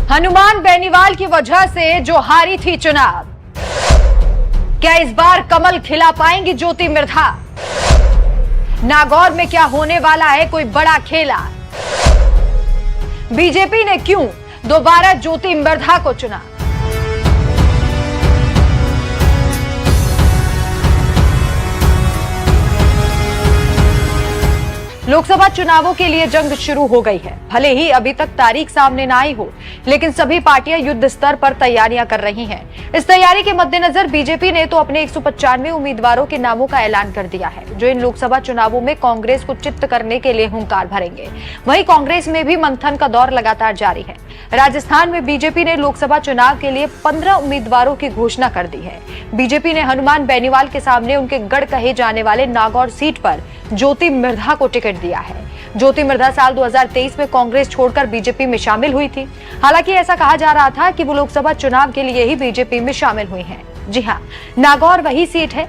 हनुमान बेनीवाल की वजह से जो हारी थी चुनाव, क्या इस बार कमल खिला पाएंगी ज्योति मिर्धा? नागौर में क्या होने वाला है कोई बड़ा खेला? बीजेपी ने क्यों दोबारा ज्योति मिर्धा को चुना? लोकसभा चुनावों के लिए जंग शुरू हो गई है। भले ही अभी तक तारीख सामने ना आई हो, लेकिन सभी पार्टियां युद्ध स्तर पर तैयारियां कर रही हैं। इस तैयारी के मद्देनजर बीजेपी ने तो अपने 195 उम्मीदवारों के नामों का ऐलान कर दिया है, जो इन लोकसभा चुनावों में कांग्रेस को चित्त करने के लिए हुंकार भरेंगे। वहीं कांग्रेस में भी मंथन का दौर लगातार जारी है। राजस्थान में बीजेपी ने लोकसभा चुनाव के लिए 15 उम्मीदवारों की घोषणा कर दी है। बीजेपी ने हनुमान बेनीवाल के सामने उनके गढ़ कहे जाने वाले नागौर सीट पर ज्योति मिर्धा को टिकट दिया है। ज्योति मिर्धा साल 2023 में कांग्रेस छोड़कर बीजेपी में शामिल हुई थी। हालांकि ऐसा कहा जा रहा था कि वो लोकसभा चुनाव के लिए ही बीजेपी में शामिल हुई हैं। जी हां, नागौर वही सीट है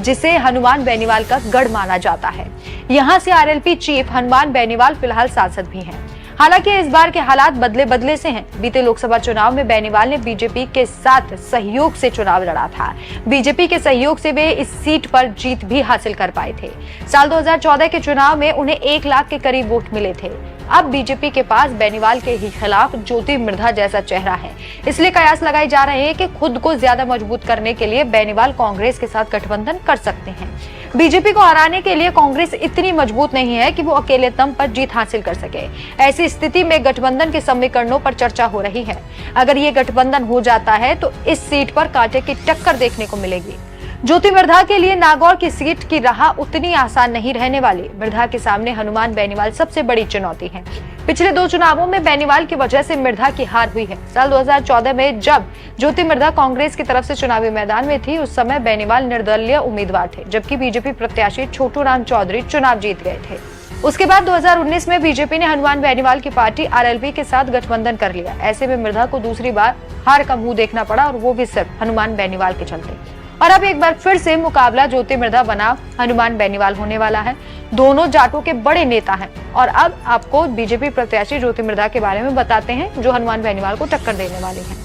जिसे हनुमान बेनीवाल का गढ़ माना जाता है। यहां से आरएलपी चीफ हनुमान बेनीवाल फिलहाल सांसद भी हैं। हालांकि इस बार के हालात बदले से हैं। बीते लोकसभा चुनाव में बेनीवाल ने बीजेपी के साथ सहयोग से चुनाव लड़ा था। बीजेपी के सहयोग से वे इस सीट पर जीत भी हासिल कर पाए थे। साल 2014 के चुनाव में उन्हें 1 लाख के करीब वोट मिले थे। अब बीजेपी के पास बेनीवाल के ही खिलाफ ज्योति मिर्धा जैसा चेहरा है, इसलिए कयास लगाए जा रहे हैं कि खुद को ज्यादा मजबूत करने के लिए बेनीवाल कांग्रेस के साथ गठबंधन कर सकते हैं। बीजेपी को हराने के लिए कांग्रेस इतनी मजबूत नहीं है कि वो अकेले दम पर जीत हासिल कर सके। ऐसी स्थिति में गठबंधन के समीकरणों पर चर्चा हो रही है। अगर ये गठबंधन हो जाता है तो इस सीट पर कांटे की टक्कर देखने को मिलेगी। ज्योति मिर्धा के लिए नागौर की सीट की राह उतनी आसान नहीं रहने वाली। मिर्धा के सामने हनुमान बेनीवाल सबसे बड़ी चुनौती है। पिछले 2 चुनावों में बेनीवाल की वजह से मिर्धा की हार हुई है। साल 2014 में जब ज्योति मिर्धा कांग्रेस की तरफ से चुनावी मैदान में थी, उस समय बेनीवाल निर्दलीय उम्मीदवार थे, जबकि बीजेपी प्रत्याशी छोटू राम चौधरी चुनाव जीत गए थे। उसके बाद 2019 में बीजेपी ने हनुमान बेनीवाल की पार्टी आरएलपी के साथ गठबंधन कर लिया। ऐसे में मिर्धा को दूसरी बार हार का मुंह देखना पड़ा, और वो भी सिर्फ हनुमान बेनीवाल के चलते। और अब एक बार फिर से मुकाबला ज्योति मिर्धा बना हनुमान बेनीवाल होने वाला है। दोनों जाटों के बड़े नेता हैं। और अब आपको बीजेपी प्रत्याशी ज्योति मिर्धा के बारे में बताते हैं, जो हनुमान बेनीवाल को टक्कर देने वाली हैं।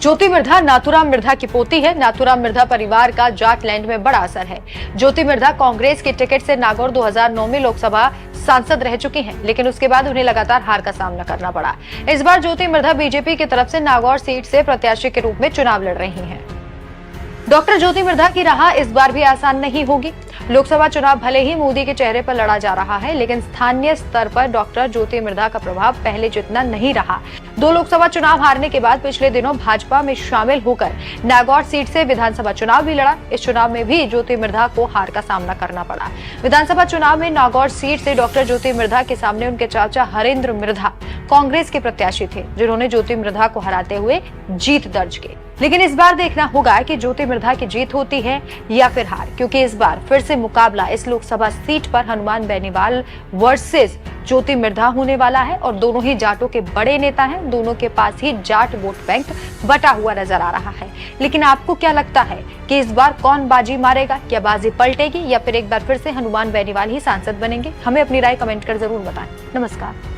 ज्योति मिर्धा नाथूराम मिर्धा की पोती है। नाथूराम मिर्धा परिवार का जाटलैंड में बड़ा असर है। ज्योति मिर्धा कांग्रेस के टिकट से नागौर 2009 में लोकसभा सांसद रह चुकी हैं, लेकिन उसके बाद उन्हें लगातार हार का सामना करना पड़ा। इस बार ज्योति मिर्धा बीजेपी की तरफ से नागौर सीट से प्रत्याशी के रूप में चुनाव लड़ रही हैं। डॉक्टर ज्योति मिर्धा की राह इस बार भी आसान नहीं होगी। लोकसभा चुनाव भले ही मोदी के चेहरे पर लड़ा जा रहा है, लेकिन स्थानीय स्तर पर डॉक्टर ज्योति मिर्धा का प्रभाव पहले जितना नहीं रहा। 2 लोकसभा चुनाव हारने के बाद पिछले दिनों भाजपा में शामिल होकर नागौर सीट से विधानसभा चुनाव भी लड़ा। इस चुनाव में भी ज्योति मिर्धा को हार का सामना करना पड़ा। विधानसभा चुनाव में नागौर सीट से डॉक्टर ज्योति मिर्धा के सामने उनके चाचा हरेंद्र मिर्धा कांग्रेस के प्रत्याशी थे, जिन्होंने ज्योति मिर्धा को हराते हुए जीत दर्ज की। लेकिन इस बार देखना होगा कि ज्योति मिर्धा की जीत होती है या फिर हार, क्योंकि इस बार फिर से मुकाबला इस लोकसभा सीट पर हनुमान बेनीवाल वर्सेस ज्योति मिर्धा होने वाला है। और दोनों ही जाटों के बड़े नेता हैं। दोनों के पास ही जाट वोट बैंक बटा हुआ नजर आ रहा है। लेकिन आपको क्या लगता है कि इस बार कौन बाजी मारेगा? क्या बाजी पलटेगी या फिर एक बार फिर से हनुमान बेनीवाल ही सांसद बनेंगे? हमें अपनी राय कमेंट कर जरूर बताएं। नमस्कार।